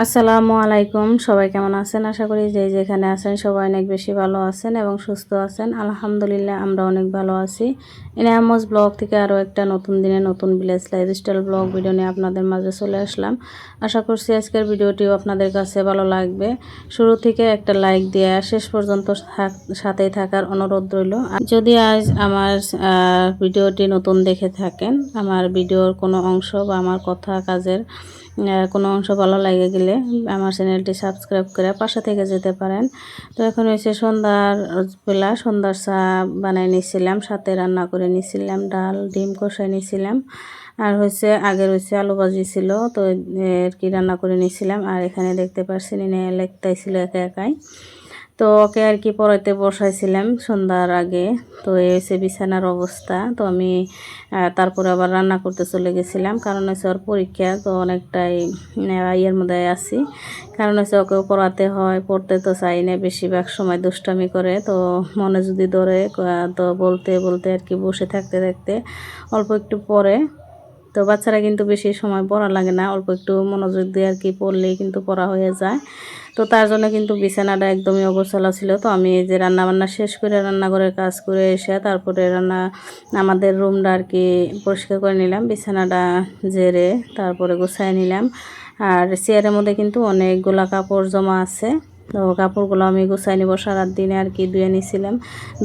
আসসালামু আলাইকুম। সবাই কেমন আছেন? আশা করি যে যেখানে আছেন সবাই অনেক বেশি ভালো আছেন এবং সুস্থ আছেন। আলহামদুলিল্লাহ আমরা অনেক ভালো আছি। ইনায়ামস ব্লগ থেকে আরও একটা নতুন দিনে নতুন ভিলেজ লাইফস্টাইল ব্লগ ভিডিও নিয়ে আপনাদের মাঝে চলে আসলাম। আশা করছি আজকের ভিডিওটিও আপনাদের কাছে ভালো লাগবে। শুরু থেকে একটা লাইক দিয়ে শেষ পর্যন্ত সাথেই থাকার অনুরোধ রইল। যদি আজ আমার ভিডিওটি নতুন দেখে থাকেন, আমার ভিডিওর কোনো অংশ বা আমার কথা কাজের কোনো অংশ ভালো লাগে গেলে আমার চ্যানেলটি সাবস্ক্রাইব করে পাশে থেকে যেতে পারেন। তো এখন হয়েছে সন্ধ্যার বেলা, সন্ধ্যার চা বানাই নিয়েছিলাম, সাথে রান্না করে নিয়েছিলাম ডাল, ডিম কষাই নিয়েছিলাম, আর হয়েছে আগের হয়েছে আলু ভাজি ছিল, তো আর কি রান্না করে নিয়েছিলাম। আর এখানে দেখতে পাচ্ছেন ইনি লেখতেছিল একা একাই, তো ওকে আর কি পড়াইতে বসাইছিলাম সন্ধ্যার আগে। তো এই হচ্ছে বিছানার অবস্থা। তো আমি তারপরে আবার রান্না করতে চলে গেছিলাম, কারণ হচ্ছে ওর পরীক্ষা, তো অনেকটাই ইয়ের মধ্যে আছি। কারণ হচ্ছে ওকেও পড়াতে হয়, পড়তে তো চাই না, বেশিরভাগ সময় দুষ্টামি করে। তো মনে যদি ধরে তো বলতে বলতে আর কি বসে থাকতে থাকতে অল্প একটু পড়ে। তো বাচ্চারা কিন্তু বেশি সময় পড়া লাগে না, অল্প একটু মনোযোগ দিয়ে আর কি পড়লেই কিন্তু পড়া হয়ে যায়। তো তার জন্য কিন্তু বিছানাটা একদমই অগোছালো ছিল। তো আমি এই যে রান্নাবান্না শেষ করে রান্নাঘরের কাজ করে এসে তারপরে আমাদের রুমটা আর কি পরিষ্কার করে নিলাম, বিছানাটা ঝেড়ে তারপরে গুছাই নিলাম। আর চেয়ারের মধ্যে কিন্তু অনেকগুলা কাপড় জমা আছে, তো কাপড়গুলো আমি গুছাই নিব। সারার দিনে আর কি ধুয়ে নিয়েছিলাম,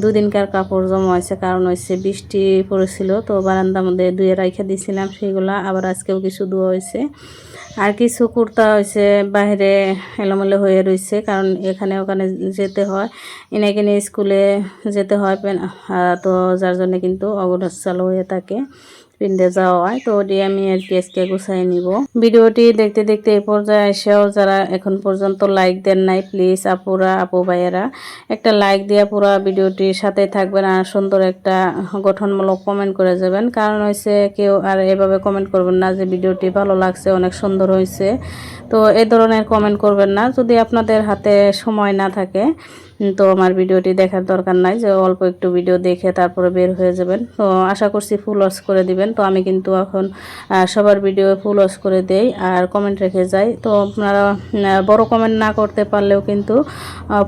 দুদিনকার কাপড় জমা হয়েছে, কারণ হচ্ছে বৃষ্টি পড়েছিল, তো বারান্দার মধ্যে ধুয়ে রেখে দিয়েছিলাম সেগুলা, আবার আজকেও কিছু ধোয়া হয়েছে। আর কিছু কুর্তা হয়েছে বাইরে এলোমেলো হয়ে রয়েছে, কারণ এখানে ওখানে যেতে হয়, এনাকে নিয়ে স্কুলে যেতে হয়, তো যার জন্য কিন্তু অগোছালো হয়ে থাকে, পিন্ডে যাওয়া হয়। তো ওটি আমি আর কি আজকে গুছাই নিব। ভিডিওটি দেখতে দেখতে এই পর্যায়ে এসেও যারা এখন পর্যন্ত লাইক দেন নাই, প্লিজ আপুরা আপু ভাইয়েরা একটা লাইক দিয়ে পুরো ভিডিওটির সাথে থাকবেন, আর সুন্দর একটা গঠনমূলক কমেন্ট করে যাবেন। কারণ হয়েছে কেউ আর এভাবে কমেন্ট করবেন না যে ভিডিওটি ভালো লাগছে, অনেক সুন্দর হয়েছে, তো এই ধরনের কমেন্ট করবেন না। যদি আপনাদের হাতে সময় না থাকে তো আমার ভিডিওটি দেখার দরকার নাই, যে অল্প একটু ভিডিও দেখে তারপরে বের হয়ে যাবেন। তো আশা করছি ফুল ওয়াচ করে দিবেন। তো আমি কিন্তু এখন সবার ভিডিও ফুল ওয়াচ করে দেই আর কমেন্ট রেখে যাই। তো আপনারা বড় কমেন্ট না করতে পারলেও কিন্তু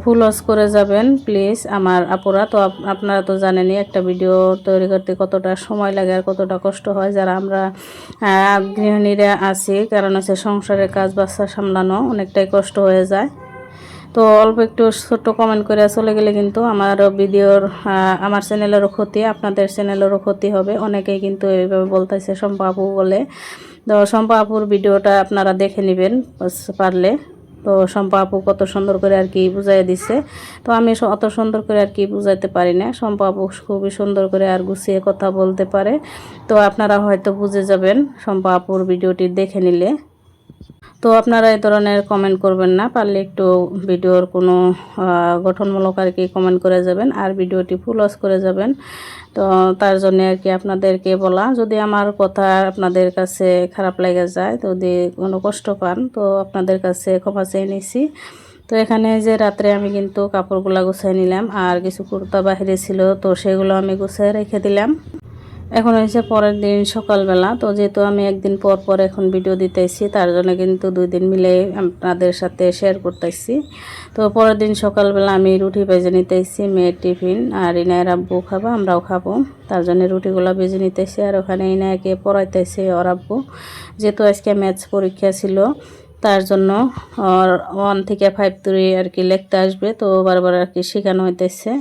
ফুল ওয়াচ করে যাবেন প্লিজ আমার আপুরা। তো আপনারা তো জানেনই একটা ভিডিও তৈরি করতে কতটা সময় লাগে আর কতটা কষ্ট হয়, যারা আমরা গৃহিণীরা আছি, কারণ হচ্ছে সংসারের কাজ বাচ্চা সামলানো অনেকটাই কষ্ট হয়ে যায়। তো অল্প একটু ছোট্ট কমেন্ট করে চলে গেলে কিন্তু আমার ভিডিওর আমার চ্যানেলেরও ক্ষতি, আপনাদের চ্যানেলেরও ক্ষতি হবে। অনেকেই কিন্তু এইভাবে বলতেছে শম্পা আপু বলে, তো শম্পা আপুর ভিডিওটা আপনারা দেখে নেবেন পারলে। তো শম্পা আপু কত সুন্দর করে আর কি বুঝাই দিছে, তো আমি অত সুন্দর করে আর কি বুঝাইতে পারি না। শম্পা আপু খুবই সুন্দর করে আর গুছিয়ে কথা বলতে পারে, তো আপনারা হয়তো বুঝে যাবেন শম্পা আপুর ভিডিওটি দেখে নিলে। তো আপনারা এই ধরনের কমেন্ট করবেন না, পারলে একটু ভিডিওর কোনো গঠনমূলক আর কি কমেন্ট করে যাবেন, আর ভিডিওটি ফুল ওয়াচ করে যাবেন। তো তার জন্য আর কি আপনাদেরকে বলা, যদি আমার কথা আপনাদের কাছে খারাপ লেগে যায়, তো যদি কোনো কষ্ট পান, তো আপনাদের কাছে ক্ষমা চেয়ে নিছি। তো এখানে যে রাত্রে আমি কিন্তু কাপড়গুলো গুছিয়ে নিলাম, আর কিছু কুর্তা বাহিরে ছিল, তো সেগুলো আমি গুছিয়ে রেখে দিলাম। এখন হয়েছে পরের দিন সকালবেলা, তো যেহেতু আমি একদিন পর পর এখন ভিডিও দিতেছি, তার জন্য কিন্তু 2 দিন মিলে আপনাদের সাথে শেয়ার করতেছি। তো পরের দিন সকালবেলা আমি রুটি ভেজে নিতেছি, মেয়ের টিফিন, আর ইনায়ের আব্বু খাবো, আমরাও খাবো, তার জন্য রুটিগুলো ভেজে নিতেছি। আর ওখানে ইনায়কে পড়াইতেছে ওর আব্বু, যেহেতু আজকে ম্যাথস পরীক্ষা ছিল, তার জন্য 1 থেকে 5 ধরে আর কি লিখতে আসবে, তো বারবার আর কি শেখানো হইতেছে।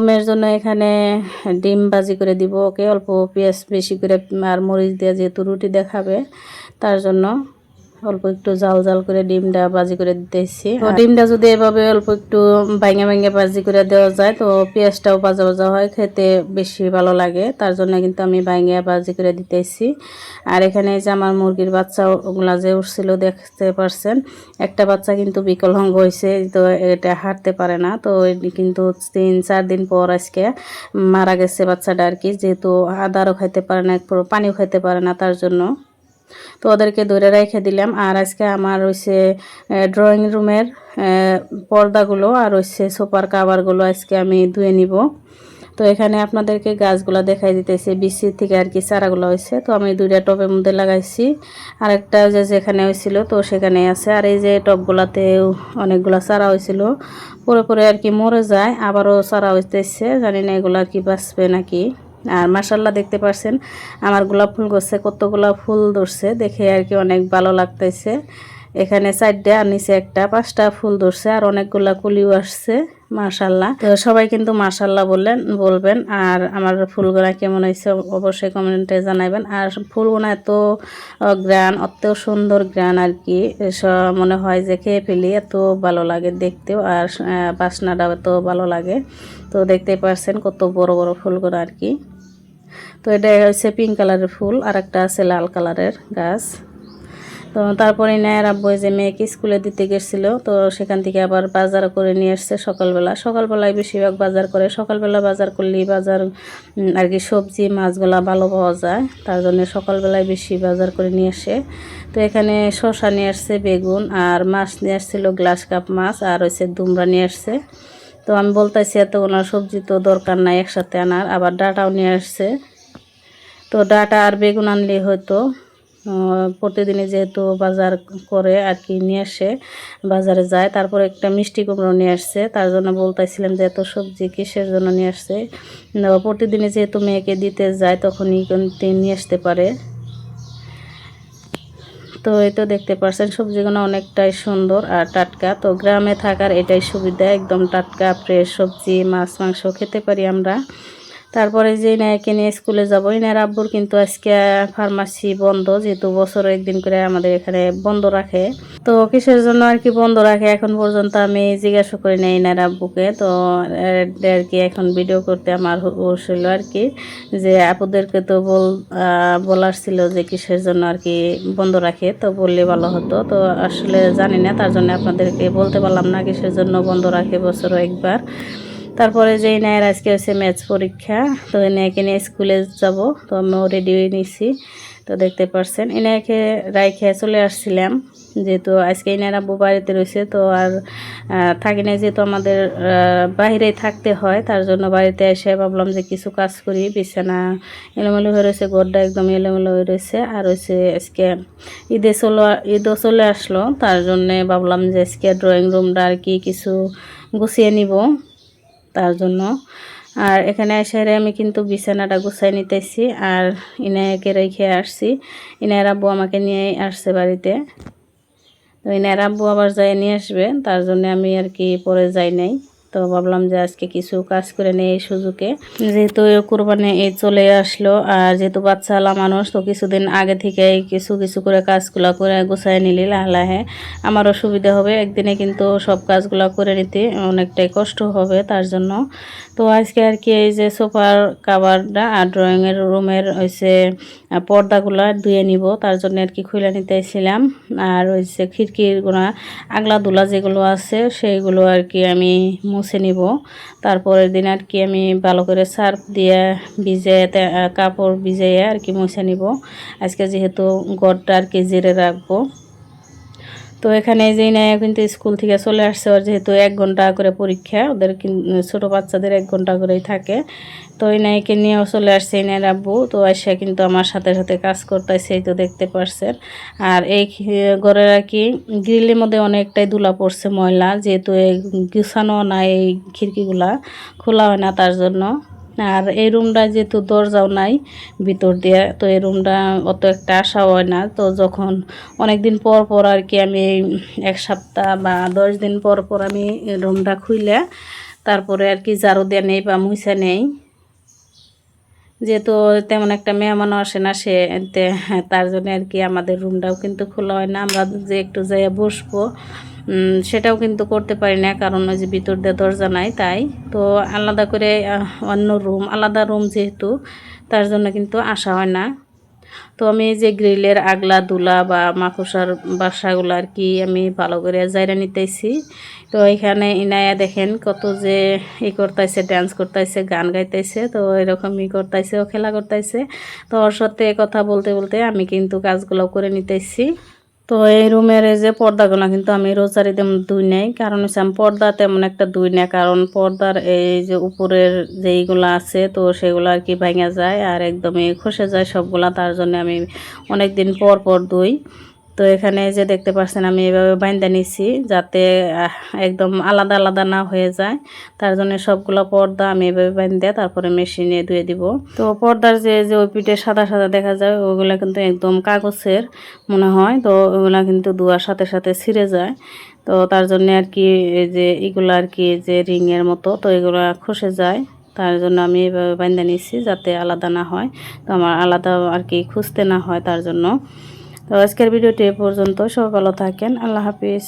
মেয়ের জন্য এখানে ডিম ভাজি করে দিব ওকে, অল্প পেঁয়াজ বেশি করে আর মরিচ দিয়ে, যেহেতু রুটি দেখাবে তার জন্য অল্প একটু জাল জাল করে ডিমটা ভাজি করে দিতেছি। তো ডিমটা যদি এভাবে অল্প একটু ভাঙে ভাঙে ভাজি করে দেওয়া যায়, তো পেঁয়াজটাও ভাজা ভাজা হয়, খেতে বেশি ভালো লাগে, তার জন্য কিন্তু আমি ভাঙে ভাজি করে দিতেছি। আর এখানে যে আমার মুরগির বাচ্চাগুলা যে উঠছিল দেখতে পারছেন, একটা বাচ্চা কিন্তু বিকলাঙ্গ হয়েছে, তো এটা হাঁটতে পারে না, তো কিন্তু 3-4 দিন পর আজকে মারা গেছে বাচ্চাটা আর কি, যেহেতু আদারও খাইতে পারে না, পানিও খাইতে পারে না, তার জন্য তো ওদেরকে ধরে রেখে দিলাম। আর আজকে আমার হচ্ছে ড্রয়িং রুমের পর্দাগুলো আর হচ্ছে সোফার কাভারগুলো আজকে আমি ধুয়ে নিব। তো এখানে আপনাদেরকে গাছগুলো দেখাই দিতেছি, বিসি থেকে আর কি চারাগুলো হয়েছে। তো আমি 2টা টবের মধ্যে লাগাইছি, আরেকটা যেখানে হয়েছিল তো সেখানে আছে। আর এই যে টবগুলাতেও অনেকগুলো চারা হয়েছিল, পরে পরে আর কি মরে যায়, আবারও চারা হইতেছে, জানি না এগুলো আর কি বাঁচবে নাকি। আর মাশাল্লাহ দেখতে পাচ্ছেন আমার গোলাপ ফুল গাছে কতগুলা ফুল ধরছে, দেখে আর কি অনেক ভালো লাগতেছে। এখানে 4টা আর নিচে একটা, 5টা ফুল ধরছে আর অনেকগুলা কুলিও আসছে মাশাল্লাহ। তো সবাই কিন্তু মাশাল্লাহ বলবেন। আর আমার ফুলগুলা কেমন হয়েছে অবশ্যই কমেন্টে জানাবেন। আর ফুলগুলা এত গ্রান, অত সুন্দর গ্রান আর কি, মনে হয় যে খেয়ে ফেলি, এত ভালো লাগে দেখতেও, আর বাসনাটাও এত ভালো লাগে। তো দেখতেই পাচ্ছেন কত বড় বড় ফুলগুলো আর কি। তো এটা হচ্ছে পিঙ্ক কালারের ফুল, আর একটা আছে লাল কালারের গাছ। তো তারপরে নেয়ার আব্বু যে মেয়েকে স্কুলে দিতে গেছিলো, তো সেখান থেকে আবার বাজার করে নিয়ে আসছে সকালবেলায় বেশিরভাগ বাজার করে। সকালবেলা বাজার করলেই বাজার আর কি সবজি মাছগুলা ভালো পাওয়া যায়, তার জন্য সকালবেলায় বেশি বাজার করে নিয়ে আসে। তো এখানে শসা নিয়ে আসছে, বেগুন, আর মাছ নিয়ে আসছিল, গ্লাস কাপ মাছ, আর হচ্ছে দুমড়া নিয়ে আসছে। তো আমি বলতেছি এত ওনার সবজি তো দরকার নাই একসাথে আনার, আবার ডাটাও নিয়ে আসছে। তো ডাটা আর বেগুন আনলেই হয়তো, প্রতিদিনই যেহেতু বাজার করে আর কি নিয়ে আসে, বাজারে যায়। তারপর একটা মিষ্টি কুমড়ো নিয়ে আসছে, তার জন্য বলতেছিলাম যে এত সবজি কিসের জন্য নিয়ে আসছে। প্রতিদিনই যেহেতু মেয়েকে দিতে যায় তখনই কিন্তু নিয়ে আসতে পারে। তো এই তো দেখতে পাচ্ছেন সবজিগুলো অনেকটাই সুন্দর আর টাটকা। তো গ্রামে থাকার এটাই সুবিধা, একদম টাটকা ফ্রেশ সবজি মাছ মাংস খেতে পারি আমরা। তারপরে যে ইনায়কে নিয়ে স্কুলে যাবো, ইনার আব্বুর কিন্তু আজকে ফার্মাসি বন্ধ, যেহেতু বছরে একদিন করে আমাদের এখানে বন্ধ রাখে। তো কিসের জন্য আর কি বন্ধ রাখে এখন পর্যন্ত আমি জিজ্ঞাসা করি না ইনার আব্বুকে। তো আর কি এখন ভিডিও করতে আমার ছিল আর কি, যে আপুদেরকে তো বলার ছিল যে কিসের জন্য আর কি বন্ধ রাখে, তো বললে ভালো হতো। তো আসলে জানি না, তার জন্য আপনাদেরকে বলতে পারলাম না কিসের জন্য বন্ধ রাখে বছরে একবার। তারপরে যে ইনায়ের আজকে হচ্ছে ম্যাথস পরীক্ষা, তো ইনায়কে নিয়ে স্কুলে যাব। তো আমিও রেডি হয়ে নিছি। তো দেখতে পাচ্ছেন ইনায়কে রাইখে চলে আসছিলাম, যেহেতু আজকে ইনার আব্বু বাড়িতে রয়েছে। তো আর থাকি না, যেহেতু আমাদের বাইরেই থাকতে হয়, তার জন্য বাড়িতে এসে ভাবলাম যে কিছু কাজ করি। বিছানা এলোমেলো হয়ে রয়েছে, ঘরটা একদম এলোমেলো হয়ে রয়েছে। আর হচ্ছে আজকে ঈদও চলে আসলো, তার জন্যে ভাবলাম যে আজকে ড্রয়িং রুমটা আর কি কিছু গুছিয়ে নিব, তার জন্য। আর এখানে এসে আমি কিন্তু বিছানাটা গুছাই নিতেছি, আর ইনায়কে রেখে আসছি। ইনায়ের আব্বু আমাকে নিয়ে আসছে বাড়িতে। তো ইনায়ের আব্বু আবার যাই নিয়ে আসবে, তার জন্য আমি আর কি পরে যাই নাই। তো ভাবলাম যে আজকে কিছু কাজ করে নেই এই সুযোগে, যেহেতু কুরবানি ঈদ চলে আসলো, আর যেহেতু বাচ্চাওয়ালা মানুষ, তো কিছুদিন আগে থেকে কিছু কিছু করে কাজগুলো করে গুছাই নিলে লাহে আমারও সুবিধা হবে। একদিনে কিন্তু সব কাজগুলো করে নিতে অনেকটাই কষ্ট হবে, তার জন্য। তো আজকে আর কি এই যে সোফার কাভারটা আর ড্রয়িংয়ের রুমের হয়েছে পর্দাগুলো ধুয়ে নিব, তার জন্য আর কি খুলে নিতেছিলাম। আর হয়েছে খিড়কির গোনা আগলা দুলা যেগুলো আছে সেইগুলো আর কি আমি মুছে নিব। তারপরের দিন আর কি আমি ভালো করে সার্ফ দিয়ে ভিজিয়ে কাপড় ভিজিয়ে আর কি মুছে নিব। আজকে যেহেতু ঘরটা আর কি জেরে রাখবো। তো এখানে যেই নাই কিন্তু স্কুল থেকে চলে আসছে, ওর যেহেতু 1 ঘন্টা করে পরীক্ষা, ওদের ছোটো বাচ্চাদের 1 ঘন্টা করেই থাকে। তো এই নাইকে নিয়েও চলে আসছে ইনার আব্বু। তো এসে কিন্তু আমার সাথে সাথে কাজ করতেছে, তো দেখতে পারছেন। আর এই ঘরের আর কি গ্রিলের মধ্যে অনেকটাই ধুলা পড়ছে, ময়লা, যেহেতু গুছানো না, এই খিড়কিগুলা খোলা হয় না, তার জন্য। আর এই রুমটা যেহেতু দরজাও নাই ভিতর দিয়ে, তো এই রুমটা অত একটা আসা হয় না। তো যখন অনেক দিন পর পর আর কি আমি 1 সপ্তাহ বা 10 দিন পর পর আমি রুমটা খুইলে তারপরে আর কি ঝাড়ু দিয়ে নেই বা মুছা নেই, যেহেতু তেমন একটা মেহমানও আসে না সে তার জন্য আর কি আমাদের রুমটাও কিন্তু খোলা হয় না। আমরা যে একটু যাইয়া বসবো সেটাও কিন্তু করতে পারি না, কারণ ওই যে ভিতর দিয়ে দরজা নাই, তাই। তো আলাদা করে অন্য রুম, আলাদা রুম যেহেতু, তার জন্য কিন্তু আসা হয় না। তো আমি এই যে গ্রিলের আগলা দুলা বা মাকড়সার বাসাগুলো আর কি আমি ভালো করে জায়গা নিতেছি। তো এখানে ইনায়া দেখেন কত যে করতেছে, ডান্স করতেছে, গান গাইতেছে, তো এরকমই করতেছে, ও খেলা করতেছে। তো ওর সাথে কথা বলতে বলতে আমি কিন্তু কাজগুলো করে নিতেছি। তো এই রুমের এই যে পর্দাগুলো কিন্তু আমি রোজারি তেমন ধুই নাই, কারণ হচ্ছে আমি পর্দা তেমন একটা ধুই না, কারণ পর্দার এই যে উপরের যেইগুলো আছে তো সেগুলো আর কি ভেঙে যায় আর একদমই খসে যায় সবগুলা, তার জন্য আমি অনেক দিন পর পর ধুই। তো এখানে যে দেখতে পাচ্ছেন আমি এভাবে বাইন্দা নিছি যাতে একদম আলাদা আলাদা না হয়ে যায়, তার জন্য সবগুলো পর্দা আমি এভাবে বাইন্দা তারপরে মেশিনে ধুয়ে দিব। তো পর্দার যে যে ওই পিঠে সাদা সাদা দেখা যায় ওগুলা কিন্তু একদম কাগজের মনে হয়, তো ওগুলা কিন্তু ধোয়ার সাথে সাথে ছিঁড়ে যায়। তো তার জন্য আর কি এই যে এগুলো আর কি যে রিংয়ের মতো, তো এগুলো খসে যায়, তার জন্য আমি এভাবে বাইন্দা নিচ্ছি যাতে আলাদা না হয়, তো আমার আলাদা আর কি খুঁজতে না হয় তার জন্য। তো আজকের ভিডিওটি এ পর্যন্ত, সবাই ভালো থাকেন, আল্লাহ হাফিজ।